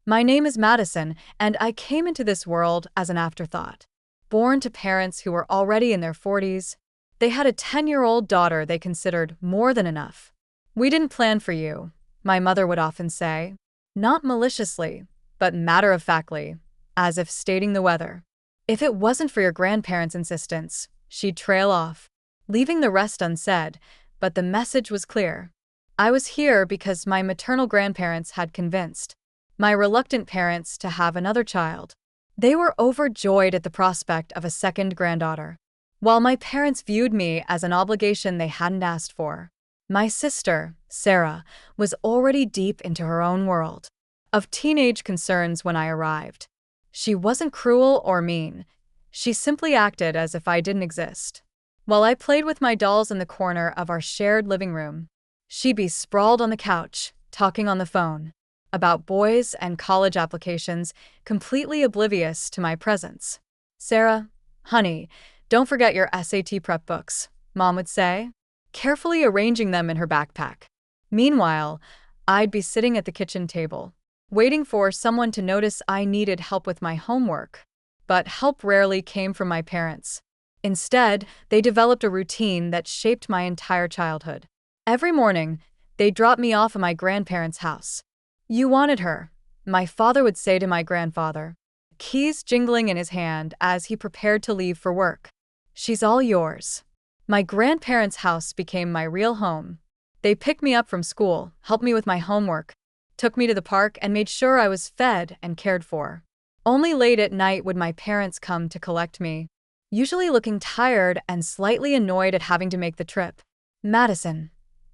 My name is Madison, and I came into this world as an afterthought. Born to parents who were already in their 40s, they had a 10-year-old daughter they considered more than enough. "We didn't plan for you," my mother would often say, not maliciously, but matter-of-factly, as if stating the weather. If it wasn't for your grandparents' insistence, she'd trail off, leaving the rest unsaid, but the message was clear. I was here because my maternal grandparents had convinced my reluctant parents to have another child. They were overjoyed at the prospect of a second granddaughter, while my parents viewed me as an obligation they hadn't asked for. My sister, Sarah, was already deep into her own world of teenage concerns when I arrived. She wasn't cruel or mean. She simply acted as if I didn't exist. While I played with my dolls in the corner of our shared living room, she'd be sprawled on the couch, talking on the phone about boys and college applications, completely oblivious to my presence. "Sarah, honey, don't forget your SAT prep books," Mom would say, carefully arranging them in her backpack. Meanwhile, I'd be sitting at the kitchen table, waiting for someone to notice I needed help with my homework. But help rarely came from my parents. Instead, they developed a routine that shaped my entire childhood. Every morning, they'd drop me off at my grandparents' house. "You wanted her," my father would say to my grandfather, keys jingling in his hand as he prepared to leave for work. "She's all yours." My grandparents' house became my real home. They picked me up from school, helped me with my homework, took me to the park, and made sure I was fed and cared for. Only late at night would my parents come to collect me, usually looking tired and slightly annoyed at having to make the trip. "Madison,"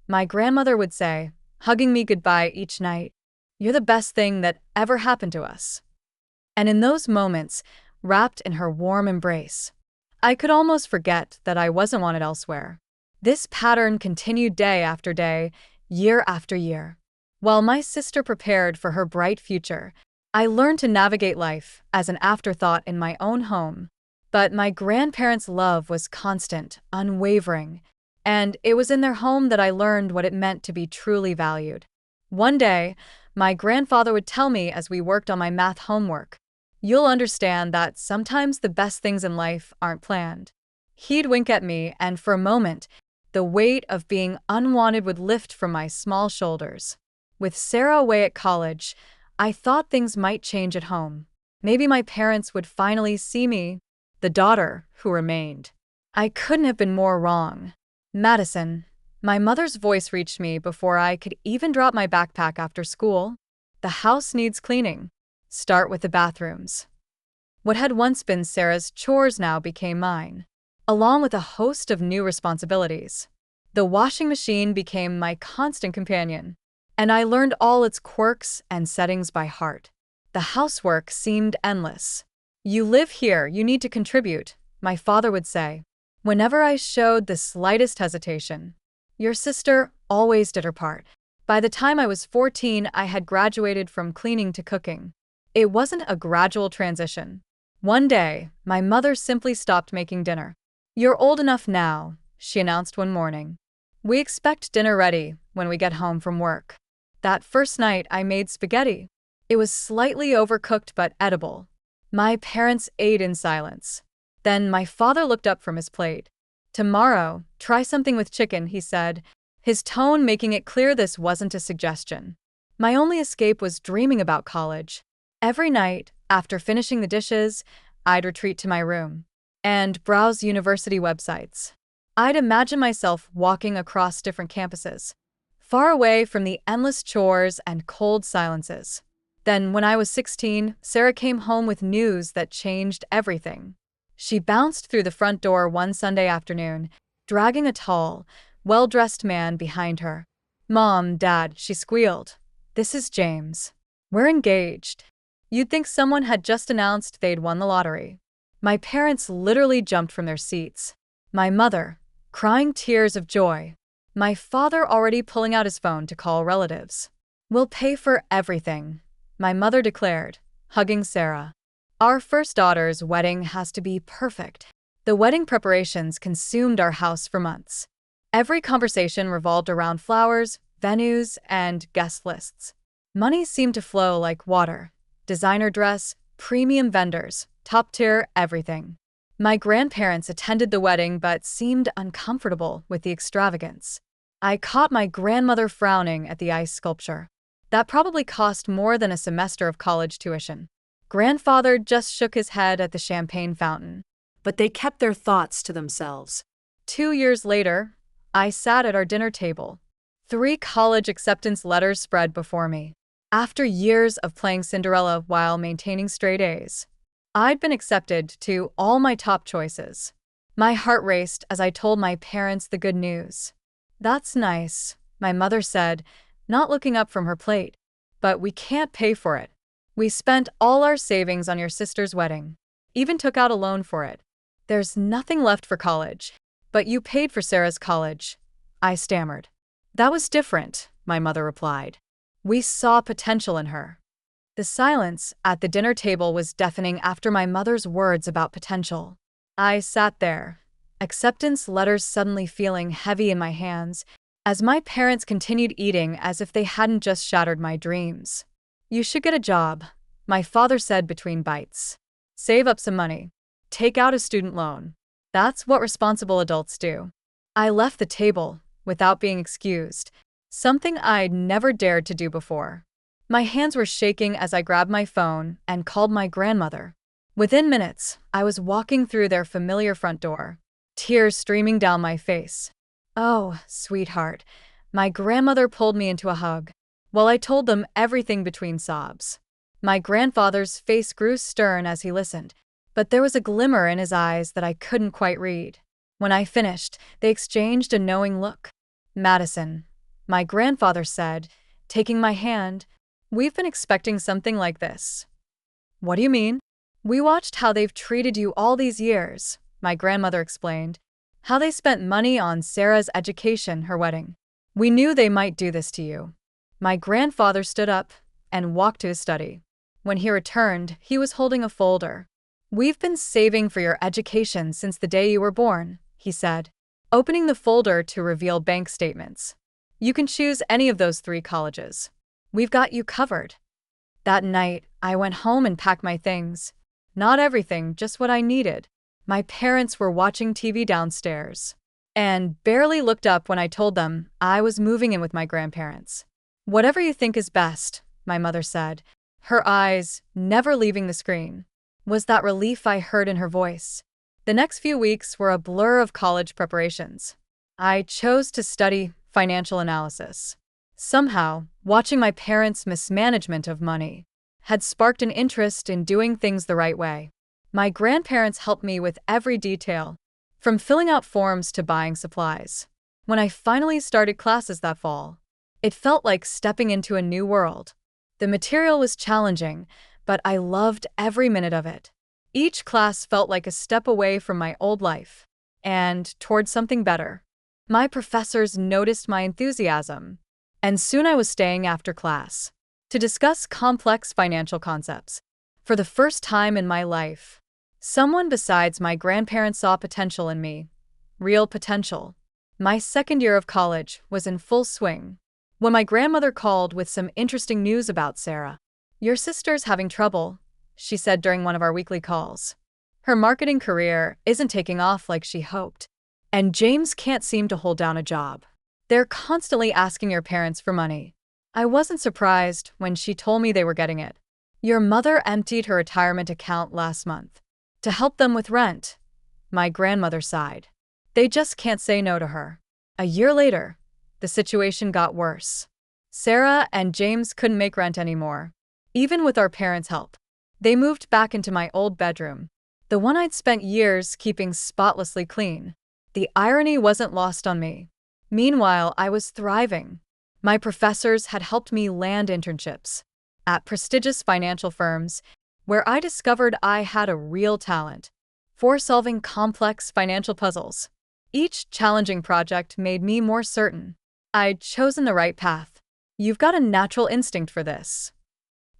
my grandmother would say, hugging me goodbye each night, "you're the best thing that ever happened to us." And in those moments, wrapped in her warm embrace, I could almost forget that I wasn't wanted elsewhere. This pattern continued day after day, year after year. While my sister prepared for her bright future, I learned to navigate life as an afterthought in my own home. But my grandparents' love was constant, unwavering, and it was in their home that I learned what it meant to be truly valued. One day, my grandfather would tell me as we worked on my math homework, "You'll understand that sometimes the best things in life aren't planned." He'd wink at me, and for a moment, the weight of being unwanted would lift from my small shoulders. With Sarah away at college, I thought things might change at home. Maybe my parents would finally see me, the daughter who remained. I couldn't have been more wrong. "Madison," my mother's voice reached me before I could even drop my backpack after school. "The house needs cleaning. Start with the bathrooms." What had once been Sarah's chores now became mine, along with a host of new responsibilities. The washing machine became my constant companion, and I learned all its quirks and settings by heart. The housework seemed endless. "You live here, you need to contribute," my father would say, whenever I showed the slightest hesitation. Your sister always did her part. By the time I was 14, I had graduated from cleaning to cooking. It wasn't a gradual transition. One day, my mother simply stopped making dinner. "You're old enough now," she announced one morning. "We expect dinner ready when we get home from work." That first night, I made spaghetti. It was slightly overcooked but edible. My parents ate in silence. Then my father looked up from his plate. "Tomorrow, try something with chicken," he said, his tone making it clear this wasn't a suggestion. My only escape was dreaming about college. Every night, after finishing the dishes, I'd retreat to my room and browse university websites. I'd imagine myself walking across different campuses, far away from the endless chores and cold silences. Then, when I was 16, Sarah came home with news that changed everything. She bounced through the front door one Sunday afternoon, dragging a tall, well-dressed man behind her. "Mom, Dad," she squealed. "This is James. We're engaged." You'd think someone had just announced they'd won the lottery. My parents literally jumped from their seats. My mother, crying tears of joy. My father already pulling out his phone to call relatives. "We'll pay for everything," my mother declared, hugging Sarah. "Our first daughter's wedding has to be perfect." The wedding preparations consumed our house for months. Every conversation revolved around flowers, venues, and guest lists. Money seemed to flow like water. designer dress, premium vendors, top-tier everything. My grandparents attended the wedding but seemed uncomfortable with the extravagance. I caught my grandmother frowning at the ice sculpture. That probably cost more than a semester of college tuition. Grandfather just shook his head at the champagne fountain. But they kept their thoughts to themselves. 2 years later, I sat at our dinner table. 3 college acceptance letters spread before me. After years of playing Cinderella while maintaining straight A's, I'd been accepted to all my top choices. My heart raced as I told my parents the good news. "That's nice," my mother said, not looking up from her plate. "But we can't pay for it. We spent all our savings on your sister's wedding. Even took out a loan for it. There's nothing left for college." "But you paid for Sarah's college," I stammered. "That was different," my mother replied. "We saw potential in her." The silence at the dinner table was deafening after my mother's words about potential. I sat there, acceptance letters suddenly feeling heavy in my hands, as my parents continued eating as if they hadn't just shattered my dreams. "You should get a job," my father said between bites. "Save up some money. Take out a student loan. That's what responsible adults do." I left the table without being excused, something I'd never dared to do before. My hands were shaking as I grabbed my phone and called my grandmother. Within minutes, I was walking through their familiar front door, tears streaming down my face. "Oh, sweetheart," my grandmother pulled me into a hug, while I told them everything between sobs. My grandfather's face grew stern as he listened, but there was a glimmer in his eyes that I couldn't quite read. When I finished, they exchanged a knowing look. "Madison," my grandfather said, taking my hand, "we've been expecting something like this." "What do you mean?" "We watched how they've treated you all these years," my grandmother explained. "How they spent money on Sarah's education, her wedding. We knew they might do this to you." My grandfather stood up and walked to his study. When he returned, he was holding a folder. "We've been saving for your education since the day you were born," he said, opening the folder to reveal bank statements. "You can choose any of those 3 colleges. We've got you covered." That night, I went home and packed my things. Not everything, just what I needed. My parents were watching TV downstairs and barely looked up when I told them I was moving in with my grandparents. "Whatever you think is best," my mother said, her eyes never leaving the screen. Was that relief I heard in her voice? The next few weeks were a blur of college preparations. I chose to study financial analysis. Somehow, watching my parents' mismanagement of money had sparked an interest in doing things the right way. My grandparents helped me with every detail, from filling out forms to buying supplies. When I finally started classes that fall, it felt like stepping into a new world. The material was challenging, but I loved every minute of it. Each class felt like a step away from my old life and toward something better. My professors noticed my enthusiasm, and soon I was staying after class to discuss complex financial concepts. For the first time in my life, someone besides my grandparents saw potential in me. Real potential. My second year of college was in full swing when my grandmother called with some interesting news about Sarah. "Your sister's having trouble," she said during one of our weekly calls. "Her marketing career isn't taking off like she hoped, and James can't seem to hold down a job. They're constantly asking your parents for money." I wasn't surprised when she told me they were getting it. "Your mother emptied her retirement account last month to help them with rent," my grandmother sighed. "They just can't say no to her." A year later, the situation got worse. Sarah and James couldn't make rent anymore, even with our parents' help. They moved back into my old bedroom, the one I'd spent years keeping spotlessly clean. The irony wasn't lost on me. Meanwhile, I was thriving. My professors had helped me land internships at prestigious financial firms, where I discovered I had a real talent for solving complex financial puzzles. Each challenging project made me more certain I'd chosen the right path. "You've got a natural instinct for this,"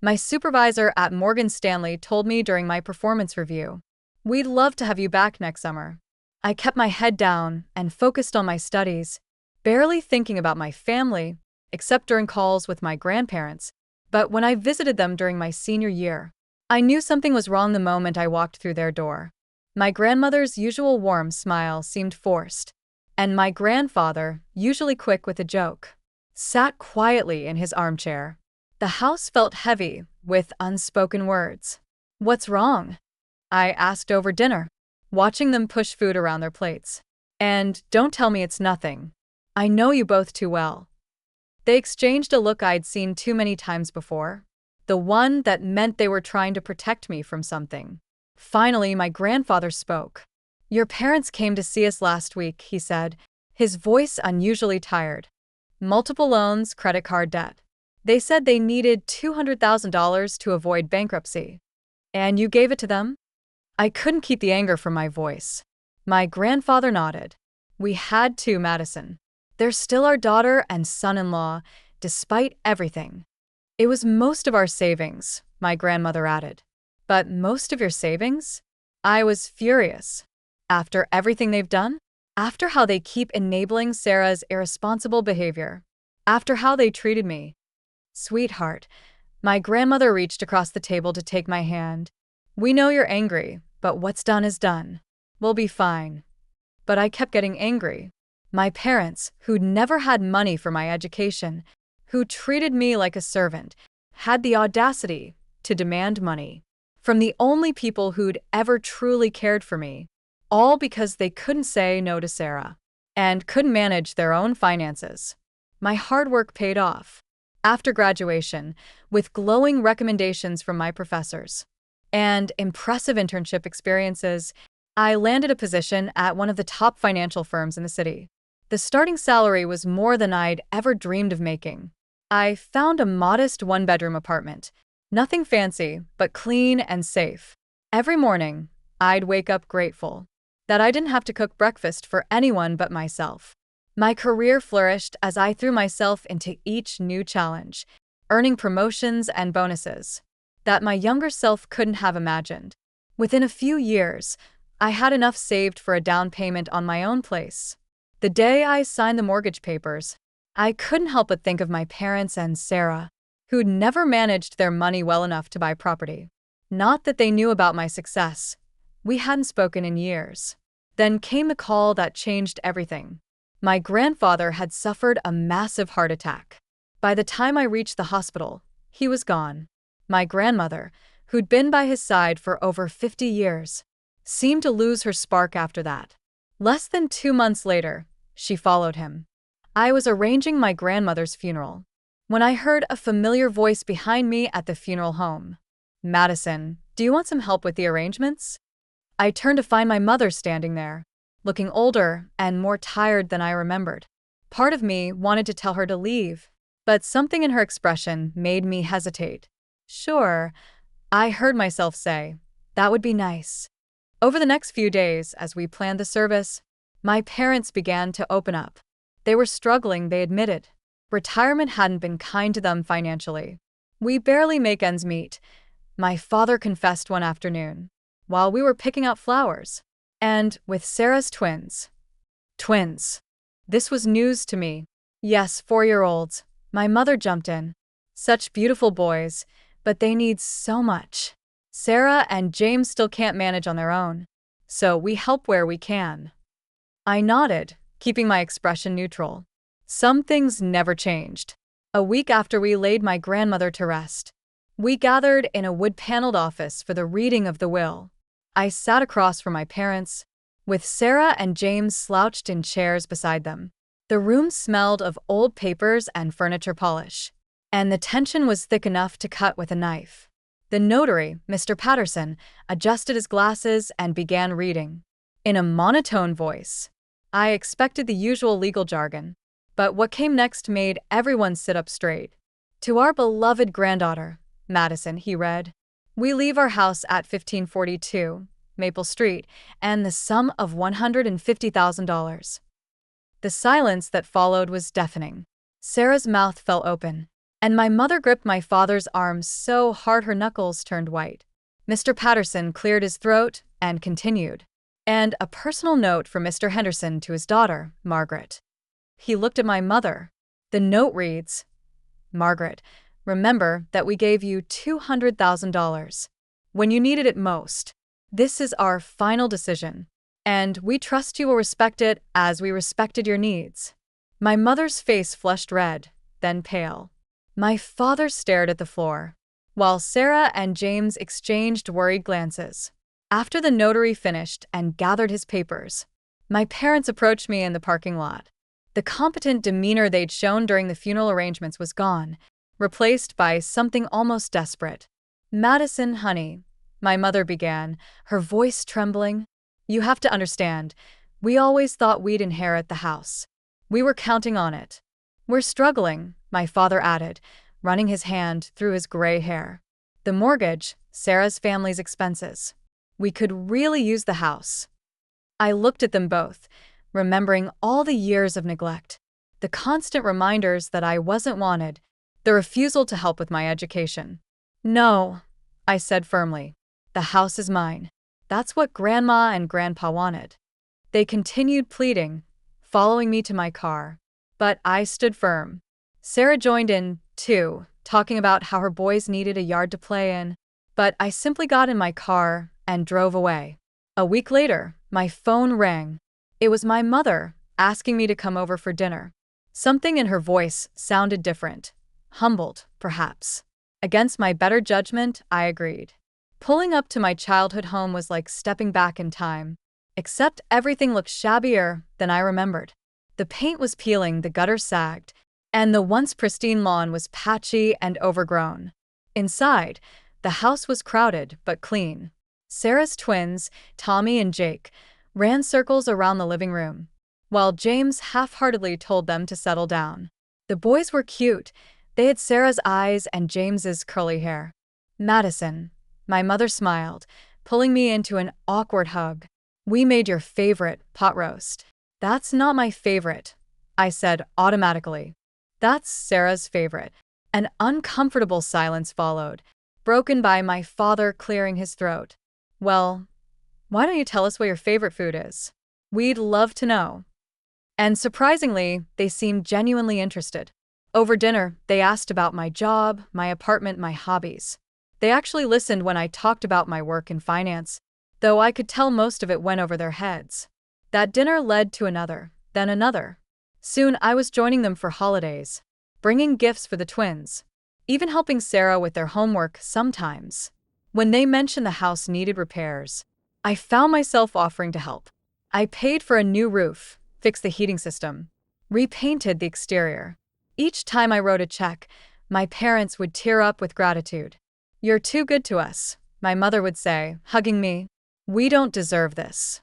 my supervisor at Morgan Stanley told me during my performance review. "We'd love to have you back next summer." I kept my head down and focused on my studies, barely thinking about my family, except during calls with my grandparents. But when I visited them during my senior year, I knew something was wrong the moment I walked through their door. My grandmother's usual warm smile seemed forced, and my grandfather, usually quick with a joke, sat quietly in his armchair. The house felt heavy, with unspoken words. "What's wrong?" I asked over dinner, watching them push food around their plates. "And don't tell me it's nothing. I know you both too well." They exchanged a look I'd seen too many times before, the one that meant they were trying to protect me from something. Finally, my grandfather spoke. "Your parents came to see us last week," he said, his voice unusually tired. "Multiple loans, credit card debt. They said they needed $200,000 to avoid bankruptcy. And you gave it to them?" I couldn't keep the anger from my voice. My grandfather nodded. "We had to, Madison. They're still our daughter and son-in-law, despite everything." "It was most of our savings," my grandmother added. "But most of your savings?" I was furious. After everything they've done? After how they keep enabling Sarah's irresponsible behavior? After how they treated me? "Sweetheart," my grandmother reached across the table to take my hand. "We know you're angry, but what's done is done. We'll be fine." But I kept getting angry. My parents, who'd never had money for my education, who treated me like a servant, had the audacity to demand money from the only people who'd ever truly cared for me, all because they couldn't say no to Sarah and couldn't manage their own finances. My hard work paid off. After graduation, with glowing recommendations from my professors and impressive internship experiences, I landed a position at one of the top financial firms in the city. The starting salary was more than I'd ever dreamed of making. I found a modest one-bedroom apartment. Nothing fancy, but clean and safe. Every morning, I'd wake up grateful that I didn't have to cook breakfast for anyone but myself. My career flourished as I threw myself into each new challenge, earning promotions and bonuses that my younger self couldn't have imagined. Within a few years, I had enough saved for a down payment on my own place. The day I signed the mortgage papers, I couldn't help but think of my parents and Sarah, who'd never managed their money well enough to buy property. Not that they knew about my success. We hadn't spoken in years. Then came the call that changed everything. My grandfather had suffered a massive heart attack. By the time I reached the hospital, he was gone. My grandmother, who'd been by his side for over 50 years, seemed to lose her spark after that. Less than 2 months later, she followed him. I was arranging my grandmother's funeral when I heard a familiar voice behind me at the funeral home. "Madison, do you want some help with the arrangements?" I turned to find my mother standing there, looking older and more tired than I remembered. Part of me wanted to tell her to leave, but something in her expression made me hesitate. "Sure," I heard myself say. "That would be nice." Over the next few days, as we planned the service, my parents began to open up. They were struggling, they admitted. Retirement hadn't been kind to them financially. "We barely make ends meet," my father confessed one afternoon, while we were picking out flowers. And with Sarah's twins. Twins. This was news to me. "Yes, 4-year-olds. My mother jumped in. "Such beautiful boys, but they need so much. Sarah and James still can't manage on their own, so we help where we can." I nodded, keeping my expression neutral. Some things never changed. A week after we laid my grandmother to rest, we gathered in a wood-paneled office for the reading of the will. I sat across from my parents, with Sarah and James slouched in chairs beside them. The room smelled of old papers and furniture polish, and the tension was thick enough to cut with a knife. The notary, Mr. Patterson, adjusted his glasses and began reading. In a monotone voice. I expected the usual legal jargon, but what came next made everyone sit up straight. "To our beloved granddaughter, Madison," he read, "we leave our house at 1542 Maple Street and the sum of $150,000. The silence that followed was deafening. Sarah's mouth fell open, and my mother gripped my father's arm so hard her knuckles turned white. Mr. Patterson cleared his throat and continued. "And a personal note from Mr. Henderson to his daughter, Margaret." He looked at my mother. "The note reads, 'Margaret, Remember that we gave you $200,000 when you needed it most. This is our final decision, and we trust you will respect it as we respected your needs." My mother's face flushed red, then pale. My father stared at the floor, while Sarah and James exchanged worried glances. After the notary finished and gathered his papers, my parents approached me in the parking lot. The competent demeanor they'd shown during the funeral arrangements was gone, replaced by something almost desperate. "Madison, honey," my mother began, her voice trembling. "You have to understand, we always thought we'd inherit the house. We were counting on it. We're struggling," my father added, running his hand through his gray hair. "The mortgage, Sarah's family's expenses. We could really use the house." I looked at them both, remembering all the years of neglect, the constant reminders that I wasn't wanted, the refusal to help with my education. "No," I said firmly. "The house is mine. That's what Grandma and Grandpa wanted." They continued pleading, following me to my car. But I stood firm. Sarah joined in, too, talking about how her boys needed a yard to play in. But I simply got in my car and drove away. A week later, my phone rang. It was my mother, asking me to come over for dinner. Something in her voice sounded different. Humbled, perhaps. Against my better judgment, I agreed. Pulling up to my childhood home was like stepping back in time. Except everything looked shabbier than I remembered. The paint was peeling, the gutters sagged, and the once pristine lawn was patchy and overgrown. Inside, the house was crowded but clean. Sarah's twins, Tommy and Jake, ran circles around the living room, while James half-heartedly told them to settle down. The boys were cute. They had Sarah's eyes and James's curly hair. "Madison," my mother smiled, pulling me into an awkward hug. "We made your favorite pot roast." "That's not my favorite," I said automatically. "That's Sarah's favorite." An uncomfortable silence followed, broken by my father clearing his throat. "Well, why don't you tell us what your favorite food is? We'd love to know." And surprisingly, they seemed genuinely interested. Over dinner, they asked about my job, my apartment, my hobbies. They actually listened when I talked about my work in finance, though I could tell most of it went over their heads. That dinner led to another, then another. Soon I was joining them for holidays, bringing gifts for the twins, even helping Sarah with their homework sometimes. When they mentioned the house needed repairs, I found myself offering to help. I paid for a new roof, fixed the heating system, repainted the exterior. Each time I wrote a check, my parents would tear up with gratitude. "You're too good to us," my mother would say, hugging me. "We don't deserve this."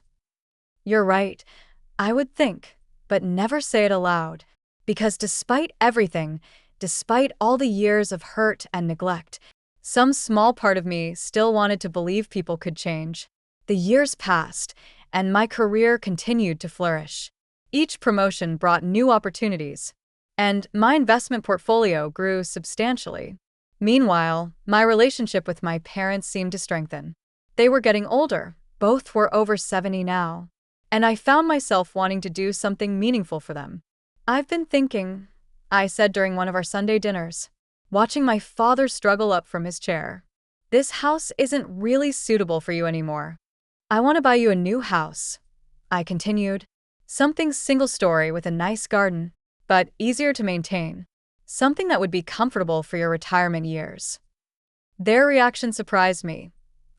"You're right," I would think, but never say it aloud. Because despite everything, despite all the years of hurt and neglect, some small part of me still wanted to believe people could change. The years passed, and my career continued to flourish. Each promotion brought new opportunities, and my investment portfolio grew substantially. Meanwhile, my relationship with my parents seemed to strengthen. They were getting older, both were over 70 now, and I found myself wanting to do something meaningful for them. "I've been thinking," I said during one of our Sunday dinners, watching my father struggle up from his chair. "This house isn't really suitable for you anymore. I want to buy you a new house," I continued. "Something single-story with a nice garden, but easier to maintain. Something that would be comfortable for your retirement years." Their reaction surprised me.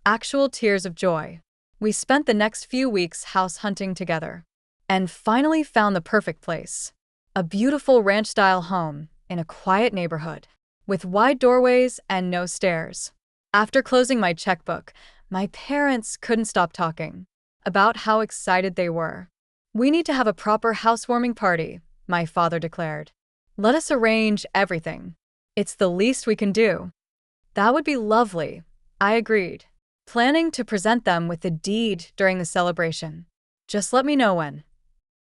Actual tears of joy. We spent the next few weeks house hunting together, and finally found the perfect place. A beautiful ranch-style home in a quiet neighborhood, with wide doorways and no stairs. After closing my checkbook, my parents couldn't stop talking about how excited they were. "We need to have a proper housewarming party," my father declared. "Let us arrange everything. It's the least we can do." "That would be lovely," I agreed, planning to present them with the deed during the celebration. "Just let me know when."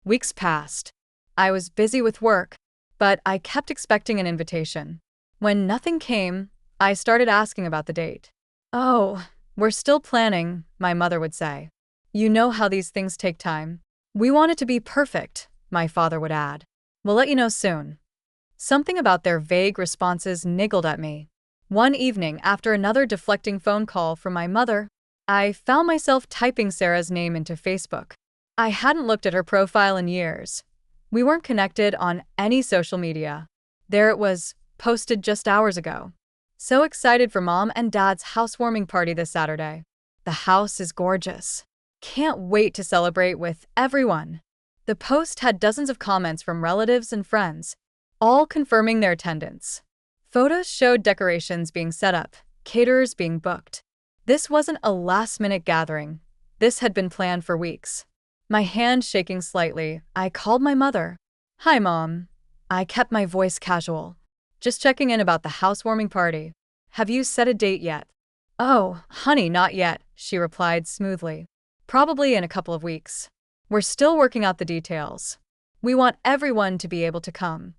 Weeks passed. I was busy with work, but I kept expecting an invitation. When nothing came, I started asking about the date. "Oh, we're still planning," my mother would say. "You know how these things take time." "We want it to be perfect," my father would add. "We'll let you know soon." Something about their vague responses niggled at me. One evening, after another deflecting phone call from my mother, I found myself typing Sarah's name into Facebook. I hadn't looked at her profile in years. We weren't connected on any social media. There it was, posted just hours ago. So excited for Mom and Dad's housewarming party this Saturday. The house is gorgeous. Can't wait to celebrate with everyone. The post had dozens of comments from relatives and friends, all confirming their attendance. Photos showed decorations being set up, caterers being booked. This wasn't a last-minute gathering. This had been planned for weeks. My hand shaking slightly, I called my mother. "Hi, Mom." I kept my voice casual. "Just checking in about the housewarming party. Have you set a date yet?" "Oh, honey, not yet," she replied smoothly. "Probably in a couple of weeks. We're still working out the details. We want everyone to be able to come."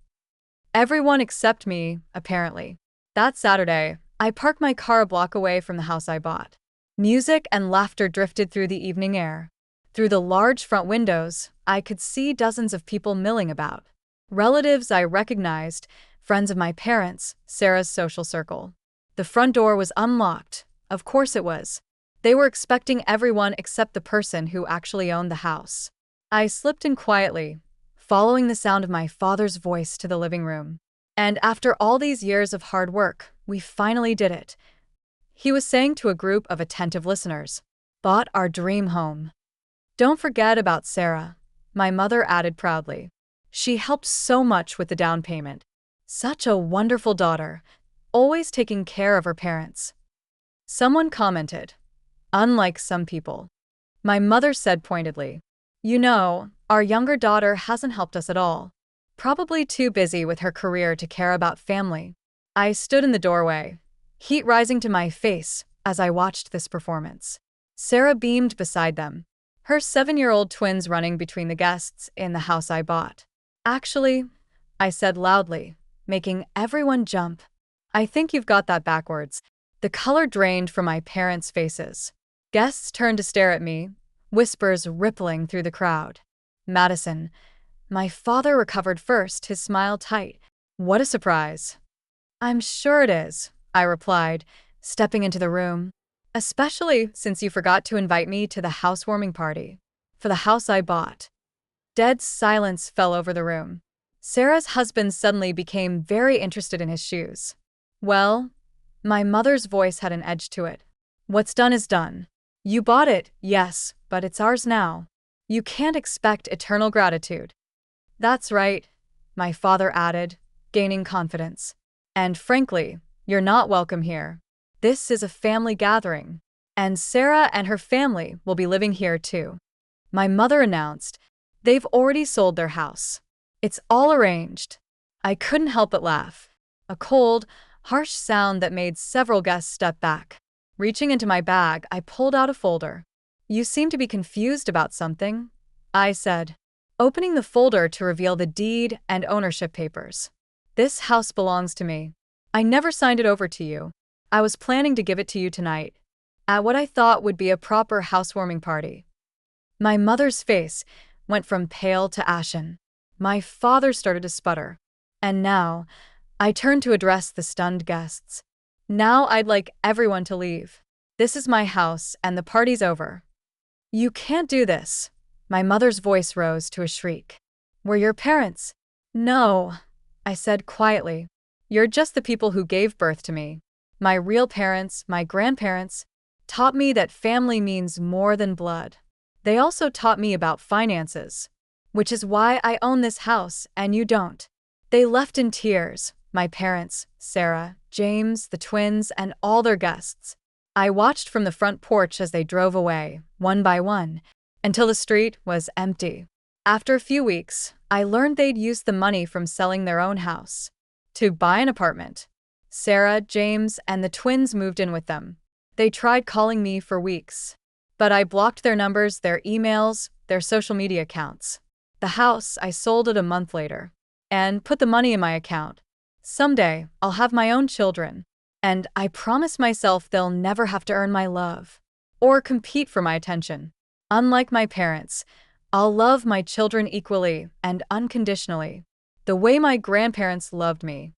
Everyone except me, apparently. That Saturday, I parked my car a block away from the house I bought. Music and laughter drifted through the evening air. Through the large front windows, I could see dozens of people milling about. Relatives I recognized, friends of my parents, Sarah's social circle. The front door was unlocked. Of course it was. They were expecting everyone except the person who actually owned the house. I slipped in quietly, following the sound of my father's voice to the living room. "And after all these years of hard work, we finally did it," he was saying to a group of attentive listeners. "Bought our dream home. Don't forget about Sarah," my mother added proudly. "She helped so much with the down payment. Such a wonderful daughter, always taking care of her parents." Someone commented, "Unlike some people." My mother said pointedly, "You know, our younger daughter hasn't helped us at all. Probably too busy with her career to care about family." I stood in the doorway, heat rising to my face as I watched this performance. Sarah beamed beside them, her 7-year-old twins running between the guests in the house I bought. "Actually," I said loudly, making everyone jump, "I think you've got that backwards." The color drained from my parents' faces. Guests turned to stare at me, whispers rippling through the crowd. "Madison." My father recovered first, his smile tight. "What a surprise." "I'm sure it is," I replied, stepping into the room. "Especially since you forgot to invite me to the housewarming party for the house I bought." Dead silence fell over the room. Sarah's husband suddenly became very interested in his shoes. "Well," my mother's voice had an edge to it, "what's done is done. You bought it, yes, but it's ours now. You can't expect eternal gratitude." "That's right," my father added, gaining confidence. "And frankly, you're not welcome here. This is a family gathering. And Sarah and her family will be living here too." My mother announced, "They've already sold their house. It's all arranged." I couldn't help but laugh. A cold, harsh sound that made several guests step back. Reaching into my bag, I pulled out a folder. "You seem to be confused about something," I said, opening the folder to reveal the deed and ownership papers. "This house belongs to me. I never signed it over to you. I was planning to give it to you tonight, at what I thought would be a proper housewarming party." My mother's face went from pale to ashen. My father started to sputter. And now, I turned to address the stunned guests. "Now I'd like everyone to leave. This is my house and the party's over." "You can't do this." My mother's voice rose to a shriek. "We're your parents." "No," I said quietly. "You're just the people who gave birth to me. My real parents, my grandparents, taught me that family means more than blood. They also taught me about finances, which is why I own this house and you don't." They left in tears, my parents, Sarah, James, the twins, and all their guests. I watched from the front porch as they drove away, one by one, until the street was empty. After a few weeks, I learned they'd used the money from selling their own house to buy an apartment. Sarah, James, and the twins moved in with them. They tried calling me for weeks, but I blocked their numbers, their emails, their social media accounts. The house, I sold it a month later and put the money in my account. Someday, I'll have my own children, and I promise myself they'll never have to earn my love or compete for my attention. Unlike my parents, I'll love my children equally and unconditionally. The way my grandparents loved me.